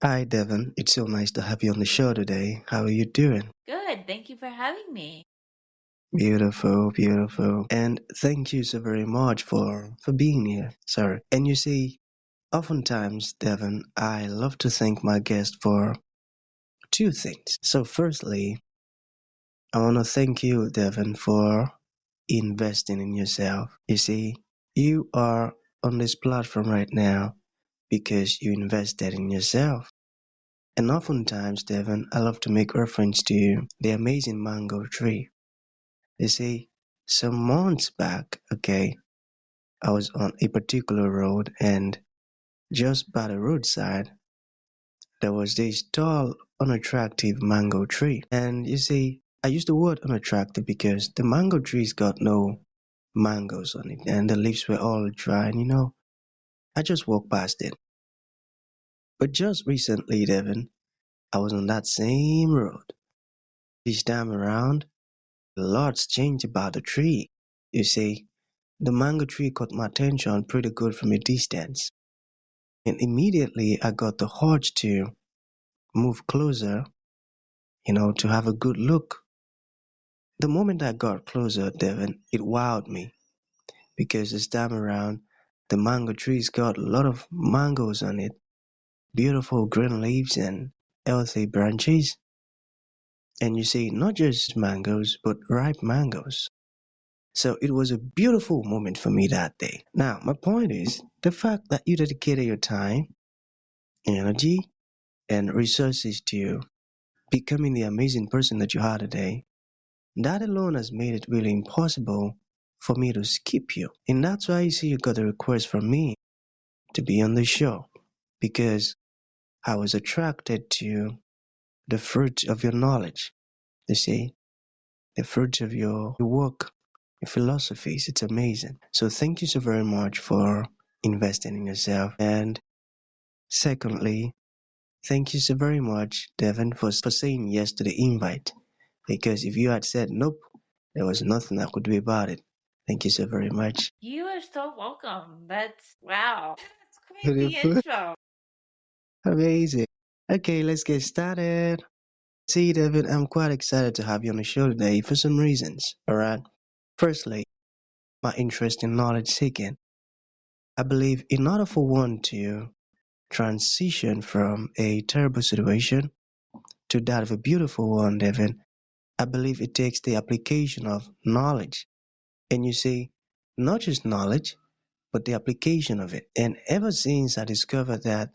Hi, Devon. It's so nice to have you on the show today. How are you doing? Good. Thank you for having me. Beautiful, beautiful. And thank you so very much for being here. Sorry. And you see, oftentimes, Devon, I love to thank my guest for two things. So, firstly, I want to thank you, Devon, for investing in yourself. You see, you are on this platform right now because you invested in yourself. And oftentimes, Devon, I love to make reference to the amazing mango tree. You see, some months back, okay, I was on a particular road and just by the roadside, there was this tall, unattractive mango tree. And you see, I use the word unattractive because the mango tree's got no mangoes on it and the leaves were all dry and I just walked past it. But just recently, Devon, I was on that same road. This time around, lots changed about the tree. You see, the mango tree caught my attention pretty good from a distance, and immediately I got the urge to move closer, to have a good look. The moment I got closer, Devon, it wowed me because this time around, the mango tree's got a lot of mangoes on it, beautiful green leaves and healthy branches. And you see, not just mangoes, but ripe mangoes. So it was a beautiful moment for me that day. Now, my point is the fact that you dedicated your time, energy, and resources to becoming the amazing person that you are today, that alone has made it really impossible for me to skip you. And that's why you see you got a request from me to be on the show because I was attracted to the fruit of your knowledge. You see, the fruit of your work, your philosophies. It's amazing. So thank you so very much for investing in yourself. And secondly, thank you so very much, Devon, for saying yes to the invite. Because if you had said nope, there was nothing I could do about it. Thank you so very much. You are so welcome. That's wow. That's quite the Beautiful. intro. Amazing. Okay, let's get started. See, Devon, I'm quite excited to have you on the show today for some reasons. Alright. Firstly, my interest in knowledge seeking. I believe in order for one to transition from a terrible situation to that of a beautiful one, Devon, I believe it takes the application of knowledge. And you see, not just knowledge, but the application of it. And ever since I discovered that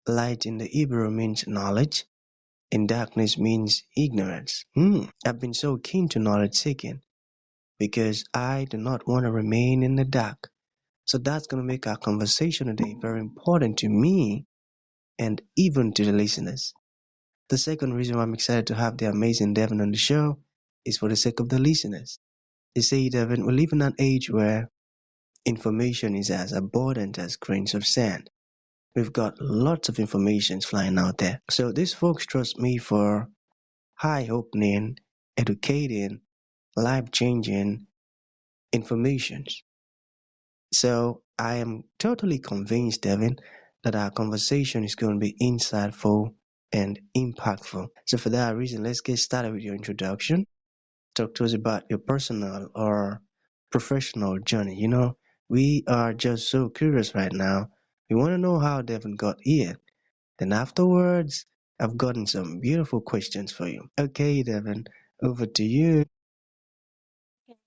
light in the Hebrew means knowledge and darkness means ignorance, I've been so keen to knowledge seeking because I do not want to remain in the dark. So that's going to make our conversation today very important to me and even to the listeners. The second reason why I'm excited to have the amazing Devon on the show is for the sake of the listeners. You see, Devon, we live in an age where information is as abundant as grains of sand. We've got lots of information flying out there. So these folks trust me for eye-opening, educating, life-changing information. So I am totally convinced, Devin, that our conversation is going to be insightful and impactful. So for that reason, let's get started with your introduction. Talk to us about your personal or professional journey. We are just so curious right now. We want to know how Devin got here. Then afterwards, I've gotten some beautiful questions for you. Okay, Devin, over to you. Okay.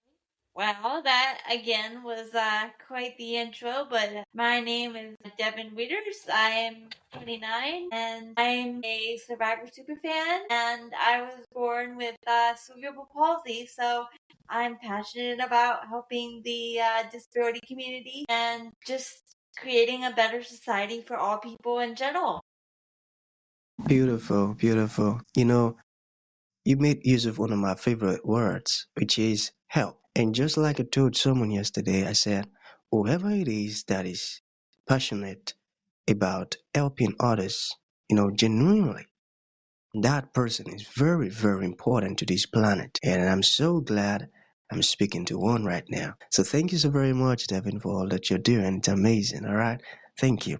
Well, that again was quite the intro, but my name is Devon Wieters. I am 29 and I'm a Survivor superfan and I was born with cerebral palsy, so I'm passionate about helping the disability community and just creating a better society for all people in general. Beautiful, beautiful. You made use of one of my favorite words, which is help. And just like I told someone yesterday, I said, whoever it is that is passionate about helping others, genuinely, that person is very, very important to this planet. And I'm so glad I'm speaking to one right now. So thank you so very much, Devin, for all that you're doing. It's amazing. All right. Thank you.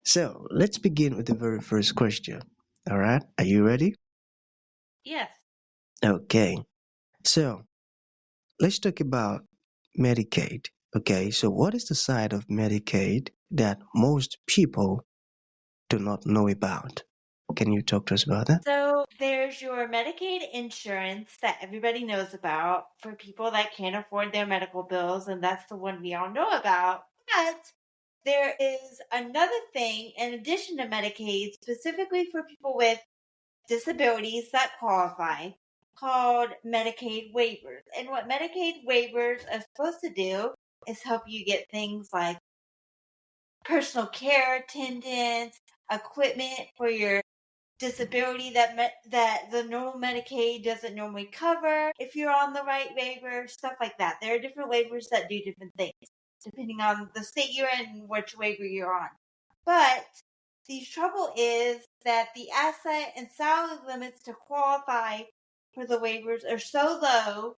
So let's begin with the very first question. All right, are you ready? Yes. Okay, so let's talk about Medicaid. Okay, so what is the side of Medicaid that most people do not know about? Can you talk to us about that? So there's your Medicaid insurance that everybody knows about for people that can't afford their medical bills, and that's the one we all know about. But there is another thing in addition to Medicaid, specifically for people with disabilities that qualify, called Medicaid waivers. And what Medicaid waivers are supposed to do is help you get things like personal care attendants, equipment for your disability that the normal Medicaid doesn't normally cover if you're on the right waiver, stuff like that. There are different waivers that do different things depending on the state you're in and which waiver you're on. But the trouble is that the asset and salary limits to qualify for the waivers are so low.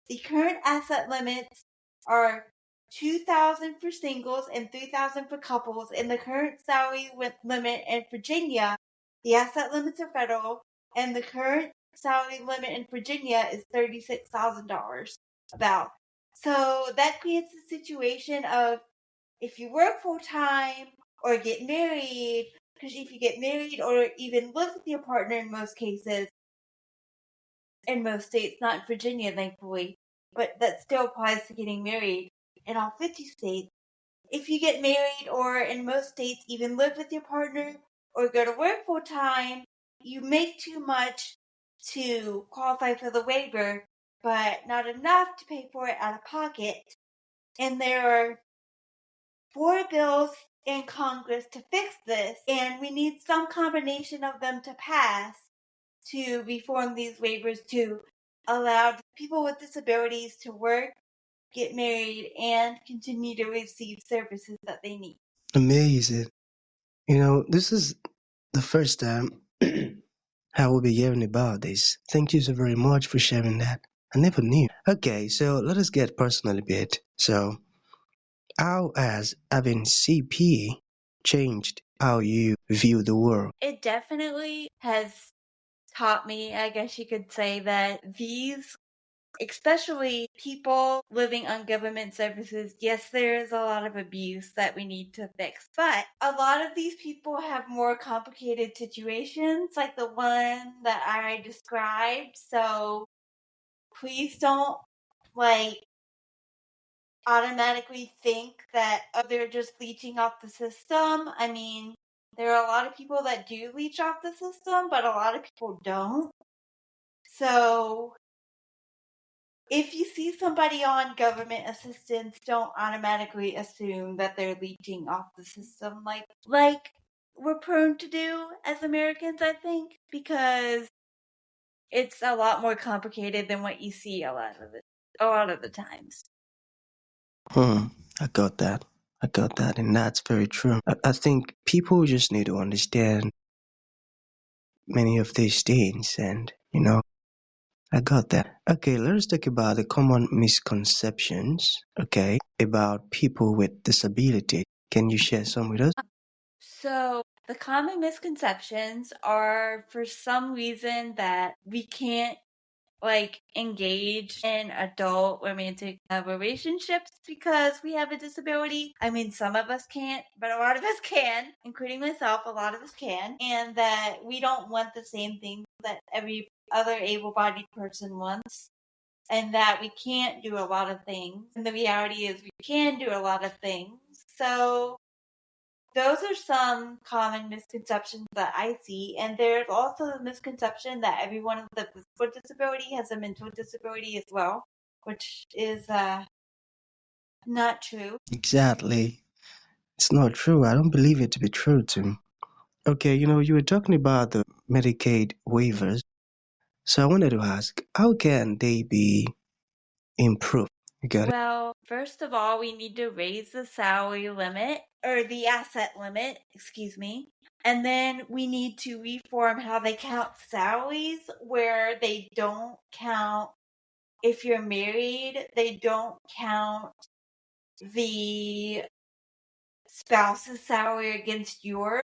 The current asset limits are 2,000 for singles and 3,000 for couples. And the current salary limit in Virginia, the asset limits are federal, and the current salary limit in Virginia is $36,000. About. So that creates a situation of if you work full time or get married, because if you get married or even live with your partner in most cases, in most states, not in Virginia, thankfully, but that still applies to getting married in all 50 states. If you get married or in most states even live with your partner or go to work full time, you make too much to qualify for the waiver, but not enough to pay for it out of pocket. And there are 4 bills in Congress to fix this, and we need some combination of them to pass to reform these waivers to allow people with disabilities to work, get married, and continue to receive services that they need. Amazing. This is the first time I will be hearing about this. Thank you so very much for sharing that. I never knew. Okay, so let us get personal a bit. So, how has having CP changed how you view the world? It definitely has taught me, I guess you could say, that these, especially people living on government services, yes, there is a lot of abuse that we need to fix, but a lot of these people have more complicated situations, like the one that I described. So please don't, like, automatically think that, oh, they're just leeching off the system. I mean, there are a lot of people that do leech off the system, but a lot of people don't. So if you see somebody on government assistance, don't automatically assume that they're leeching off the system like we're prone to do as Americans, I think, because it's a lot more complicated than what you see a lot of the times. Hmm, I got that. I got that, and that's very true. I think people just need to understand many of these things, and I got that. Okay, let us talk about the common misconceptions, okay, about people with disability. Can you share some with us? So the common misconceptions are for some reason that we can't engage in adult romantic relationships because we have a disability. I mean, some of us can't, but a lot of us can, including myself. A lot of us can, and that we don't want the same things that every other able-bodied person wants, and that we can't do a lot of things. And the reality is, we can do a lot of things. So those are some common misconceptions that I see, and there's also the misconception that everyone with a physical disability has a mental disability as well, which is not true. Exactly. It's not true. I don't believe it to be true too. Okay, you were talking about the Medicaid waivers. So I wanted to ask, how can they be improved? You got it? Well, first of all, we need to raise the salary limit, or the asset limit, excuse me. And then we need to reform how they count salaries, where they don't count, if you're married, they don't count the spouse's salary against yours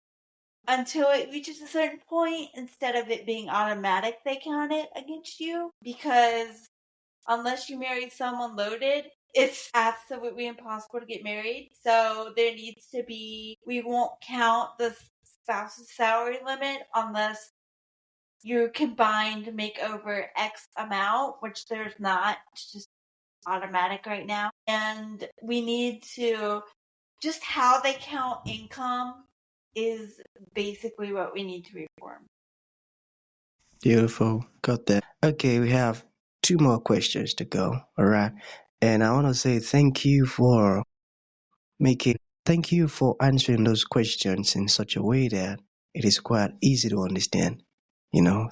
until it reaches a certain point. Instead of it being automatic, they count it against you, because unless you marry someone loaded, it's absolutely impossible to get married. So there needs to be, we won't count the spouse's salary limit unless you combined make over X amount, which there's not. It's just automatic right now. And we need to, just how they count income is basically what we need to reform. Beautiful. Got that. Okay, we have two more questions to go. All right. And I want to say making, thank you for answering those questions in such a way that it is quite easy to understand.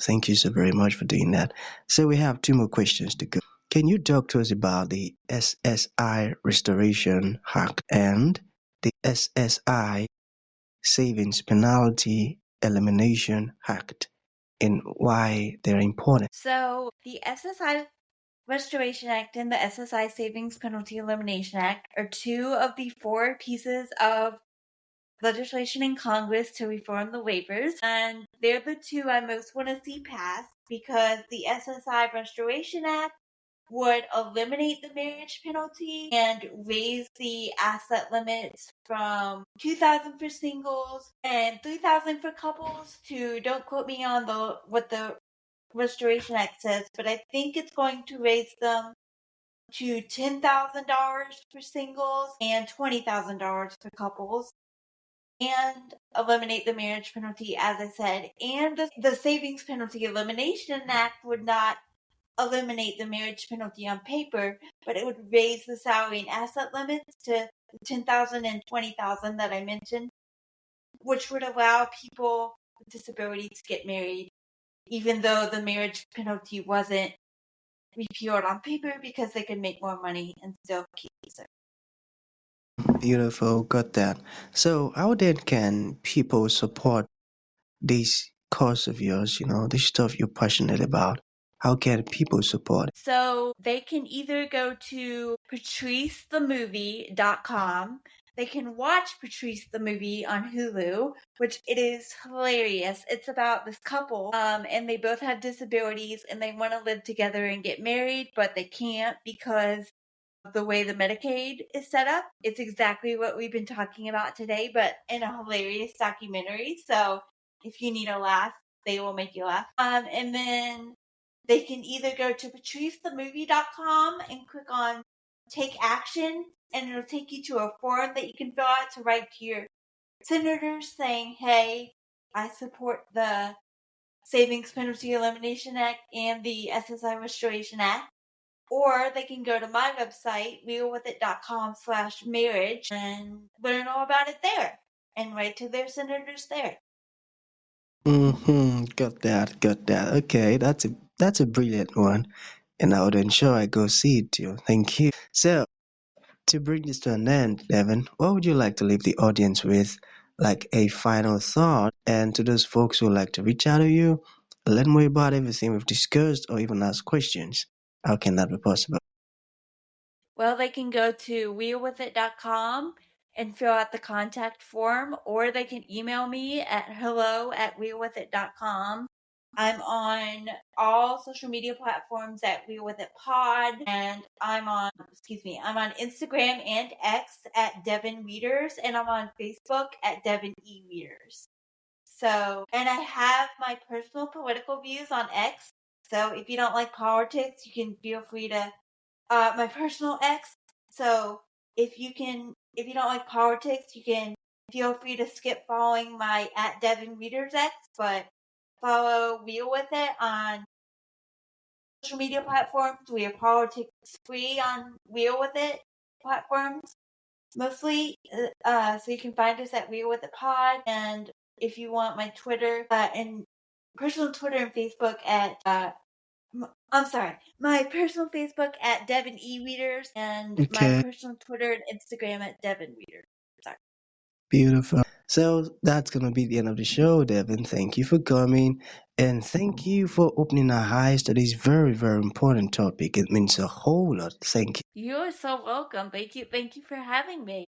Thank you so very much for doing that. So we have two more questions to go. Can you talk to us about the SSI Restoration Act and the SSI Savings Penalty Elimination Act and why they're important? So the SSI Restoration Act and the SSI Savings Penalty Elimination Act are two of the four pieces of legislation in Congress to reform the waivers, and they're the two I most want to see passed, because the SSI Restoration Act would eliminate the marriage penalty and raise the asset limits from $2,000 for singles and $3,000 for couples to, don't quote me on what the Restoration Act says, but I think it's going to raise them to $10,000 for singles and $20,000 for couples, and eliminate the marriage penalty, as I said. And the Savings Penalty Elimination Act would not eliminate the marriage penalty on paper, but it would raise the salary and asset limits to the 10,000 and 20,000 that I mentioned, which would allow people with disabilities to get married, even though the marriage penalty wasn't repealed on paper, because they could make more money and still keep it. Beautiful, got that. So, how then can people support this cause of yours, this stuff you're passionate about? How can people support it? So they can either go to patricethemovie.com. They can watch Patrice the Movie on Hulu, which it is hilarious. It's about this couple, and they both have disabilities, and they want to live together and get married, but they can't because of the way the Medicaid is set up. It's exactly what we've been talking about today, but in a hilarious documentary. So if you need a laugh, they will make you laugh. And then they can either go to patricethemovie.com and click on Take Action, and it'll take you to a form that you can fill out to write to your senators saying, hey, I support the Savings Penalty Elimination Act and the SSI Restoration Act. Or they can go to my website, realwithit.com/marriage, and learn all about it there and write to their senators there. Got that, got that. Okay, that's a brilliant one, and I would ensure I go see it too. Thank you. So, to bring this to an end, Devin, what would you like to leave the audience with, like a final thought? And to those folks who like to reach out to you, learn more about everything we've discussed, or even ask questions, how can that be possible? Well, they can go to realwithit.com and fill out the contact form, or they can email me at hello@realwithit.com. I'm on all social media platforms at realwithitpod, and I'm on Instagram and X at Devon Wieters, and I'm on Facebook at Devon E. Wieters. So, and I have my personal political views on X. So if you don't like politics, you can feel free to my personal X. So if you don't like politics, you can feel free to skip following my at Devon Wieters X, but follow Real With It on social media platforms. We are politics free on Real With It platforms mostly. So you can find us at Real With It Pod, and if you want my Twitter and personal Twitter and Facebook at my personal Facebook at Devon E. Wieters, and my Okay, personal Twitter and Instagram at Devon Wieters. Sorry. beautiful. So that's gonna be the end of the show, Devin. Thank you for coming, and thank you for opening our eyes to this very, very important topic. It means a whole lot. Thank you. You're so welcome. Thank you for having me.